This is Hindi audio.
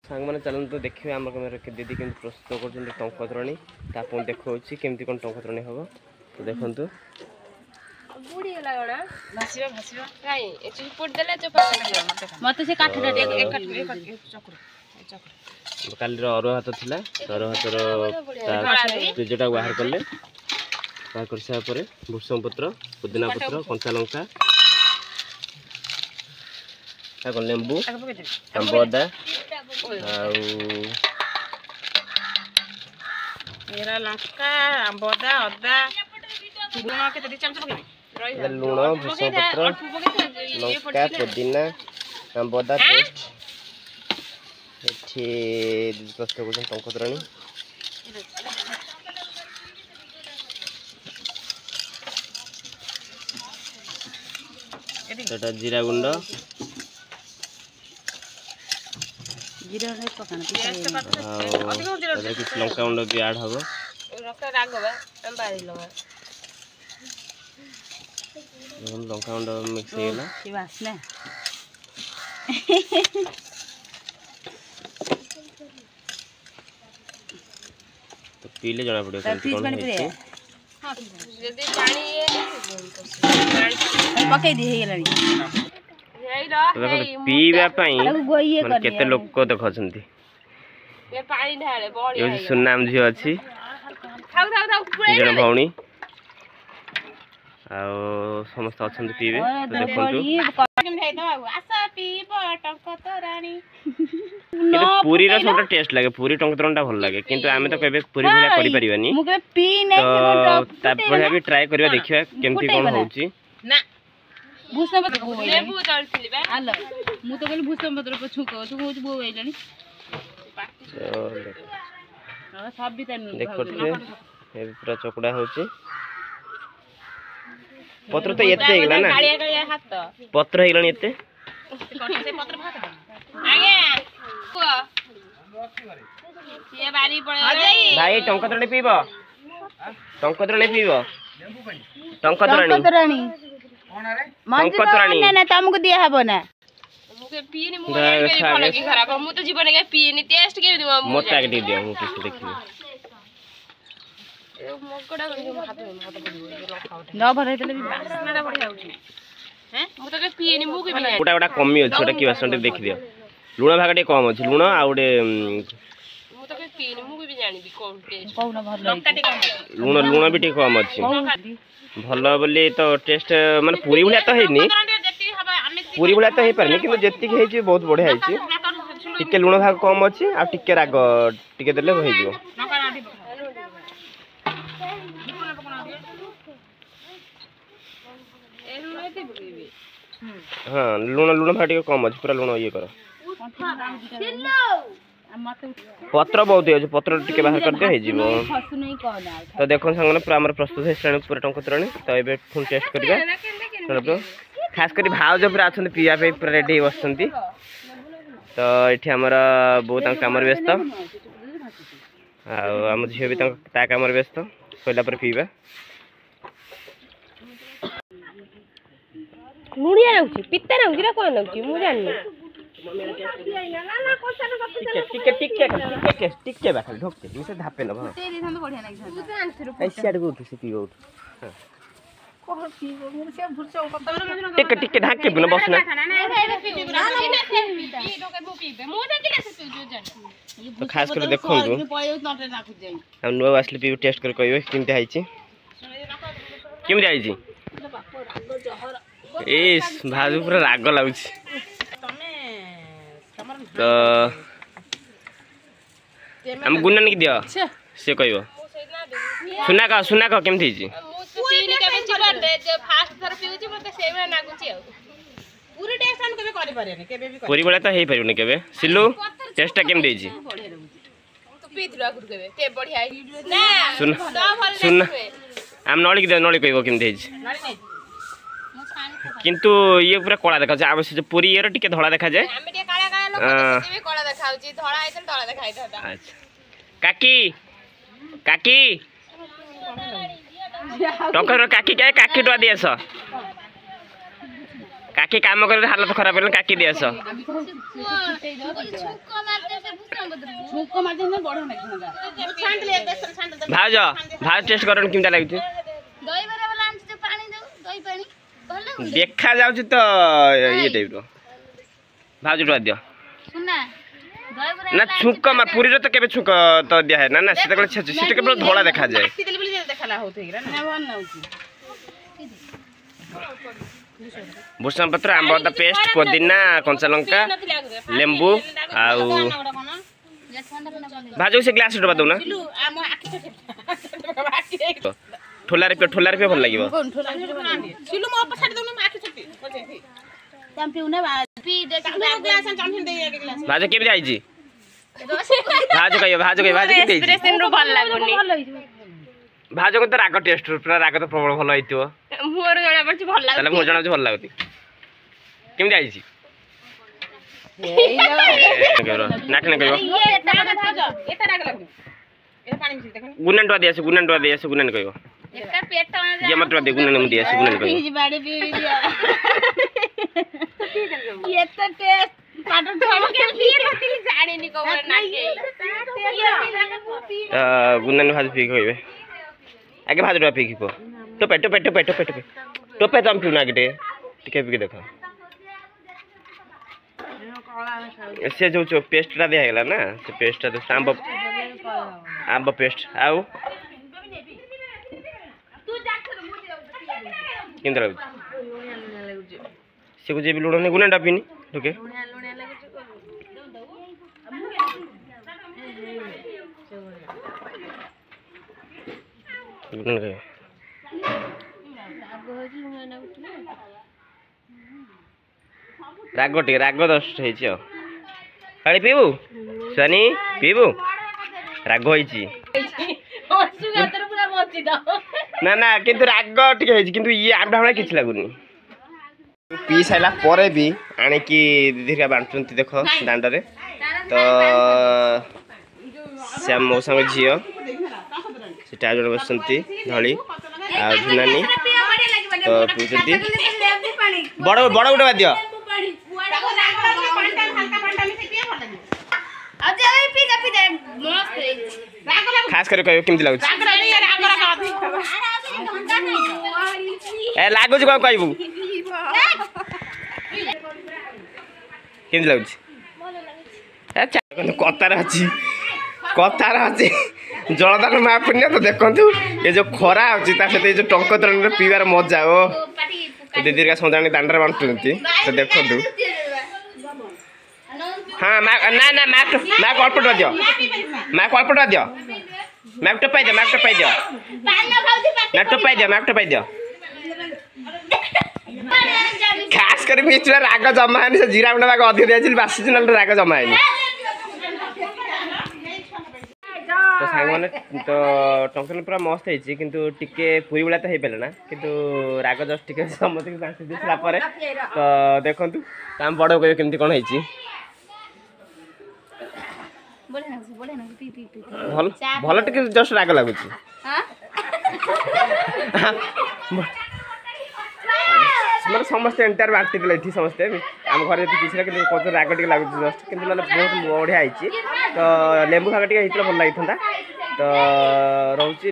सांग मैंने चलते देखिए आम दीदी केमती प्रस्तुत कर टंकतरणी ताप देखा केमती कौन टंकतरणी हम तो देखु काली अरुआ हाथ था अरुआ हाथर पेजटा बाहर कले बाहर कर सारापर भूषंग पत्र पुदीना पत्र कंचा लंका लेंबू आंब अदा लंका आंब अदा अदा लुण भूषंग पत्र लंका पुदीना आंब अदा पेस्ट प्रस्तुत कर टंकतरणी जीरा गुंड किसी लंका गुंड भी ऐड हम लंका गुंड मिक्स होगा तो पीले जना पड़े पीवा केते लोक देखा सुनाम झील अच्छी भौणी समस्त अच्छा पीबे पूरी सब टेस्ट लगे पूरी टंकतरणी भल लगे किंतु आमे तो केबे पूरी भलिया करि परिबानी तो भी ट्राई करबा देखिबा केमती कोन होउची ना भूषण पत्र लेबू चलथिली बा आलो मु तो कहली भूषण पत्र पछु को तू कहू बो आइलानी सब भी तनु देखोते ए पूरा चकड़ा होउची पत्र तो एते हेगला ना कालिया कालिया हाथ पत्र हेगलानी एते से पत्र भात आगे ये बारी पड़े भाई टंकतरणी पीबो टंकतरणी टंकतरणी ना तुमको दिया हबो ना मुके पीनी मु भले की खराब मु तो जीवन के पीनी टेस्ट के दियो मोटा के दियो मु किस देखिबे ए मकड़ा के हाथ में न भरे देले भी बासनाटा बढ़िया होची हैं मु तो के पीनी मु के भी ओटा कमी अछि ओटा की बासनटे देखि दियो लुण भाग टे कम अछि लुण आ ओडे मु तो के पीनी मु भी जानि भी कोन टेस्ट कोन भर लंका टे कम लुण भी टे कम अछि भल बोली तो टेस्ट माने पूरी भलिया तो हेनी पूरी भलिया तो हे परनी किंतु जेति के हेची बहुत बढ़िया हेची टिके लुण भाग कम अछि आ टिके राग टिके देले हो हेजियो हां लुण भाग टिके कम अछि पूरा लुण ये करो पत्र बहुत है पत्र टिके बाहर कर दे हे जीवो तो देखो संगने पूरा हमर प्रस्तुत है श्रेणी पूरा टंकतरणी तो एबे फुल टेस्ट करबा तो खास करी भाव जो पूरा अछन पिया पे पूरा रेडी बसंती तो एठी हमर बहुत कामर व्यस्त आ हम झियो भी ता कामर व्यस्त पहिला पर पीबा मुड़िया रहउची पित्ता रहउची रे कोन रहउची मु जाननी टिके बा खाली ढोकते मिसे धापे न भा तेरी थान बढ़िया लागि थान तू तो आनथिरु ऐसे आड़ उठ से पीबो उठ कोन पीबो मु से भुरसो टिके ढाक के बिना बसना तो खास कर देखो हम नुआ असली पीबो टेस्ट कर कहबे किमते आइची किमते आइची ए भाजू पूरा राग लागुची तो हम गुन्ना नहीं दियो से कहबो सुना का केमथि छी पीनी के जीवन रे जे फास्ट थर पिउची मते सेमे नागुची आ पूरी टेस्ट हम केबे करि पारे ने केबे भी पूरी बळे तो हेई परिबने केबे सिल्लू टेस्ट केम देजी तो पीतरा गुड केबे ते बढ़िया ना सुन हम नळी कहबो केम देजी किंतु ये पूरा कला देखा जाय आवश्यक पूरी ये टिके धळा देखा जाय हम टिके काला काला लोग केबे कला देखाउची धळा आइतन धळा देखाइ था अच्छा काकी टंकर काकी क्या काकी टवा दिएस काकी काम कर हालत खराब है काकी दे आस भाज भाज टेस्ट कर केमता लगे देखा जाऊँ तो ये टाइप भाज टुआ दियो ना छुक मार पूरी तो केबे छुक तो दिया है ना से केवल धोला देखा जाए भूषण पत्र आंब पेस्ट पुदीना कंचा लंका लेंबू आउ भाजो से ग्लास डबा दउना ठोलारे पे भल लागिवो भाज केबे जाईजी भाज के भाज को तो राग टेस्ट पूरा राग तो प्रबल भल होइतिवो मोर जणा पड़छि भल लागो तले मोर जणा भल लागोती केम जाईजी नाक ने कहबो एता राग लागो एता पानी मिसी देखन गुनन टवा दे आसे गुनन कहबो एका पेट ये मत दे गुनन दे आसे गुनन कहबो पीजी बाड़ी पी दिया ये तो टेस्ट पाटो छोड़ के पी होती जाने नि कवर नाके गुनन भाज पी कहबे आगे भाज डा पी की को टोपे तम पिउना गटे टिके पी के देखो से जो पेस्ट रा दिया गेला ना से पेस्ट तो आंब पेस्ट आउ किंदर से को जे भी लुण ने गुना डापिनी ओके राग दस्ट है काली पीबू सनी पीबू राग ना ना किंतु राग टिके किंतु ये आंबा भाई किछ लागुनी पी साइला परे भी आनिकी दीदी बांटुंती देख दांड रे तो से मौसा झील से टाइम बसती धड़ी आ झुनानी तो पीछे बड़ बड़ गोटे बाद खास कर कह केमती लगुच ए लगुच कौन कहबू केमती लगुच कतार अच्छी कतार अच्छी जलदान मापुनी तो देखु ये जो खरा अच्छी सहित जो टंक तरण पीवार मजा ओ दीदी का सौदाणी दांडर बांटुंती तो देखु हाँ ना ना मैप अल्प टपा दियो मैप अल्प टपा दियो मैप टपाई दियो मैप टपाई दियो खास कर मिचुरा राग जमा है जीरा गुंडा भाग अधिक दिया बासी चुना राग जमा है तो सांग मैंने तो टंकन पूरा मस्त है किंतु टिके पूरी भाया तो हो पारे ना किंतु राग जस्ट टिके समस्त बांटी देसापर तो देखु तो बड़ कह केमती कौन है भल टिके जस्ट राग लगुच मतलब समस्त एंटायर बांटी देते समस्ते आम घर किसी कि राग टे लगुच जस्ट कि बहुत बढ़िया तो लेंबू भाग टे भल लगी तो रोचे।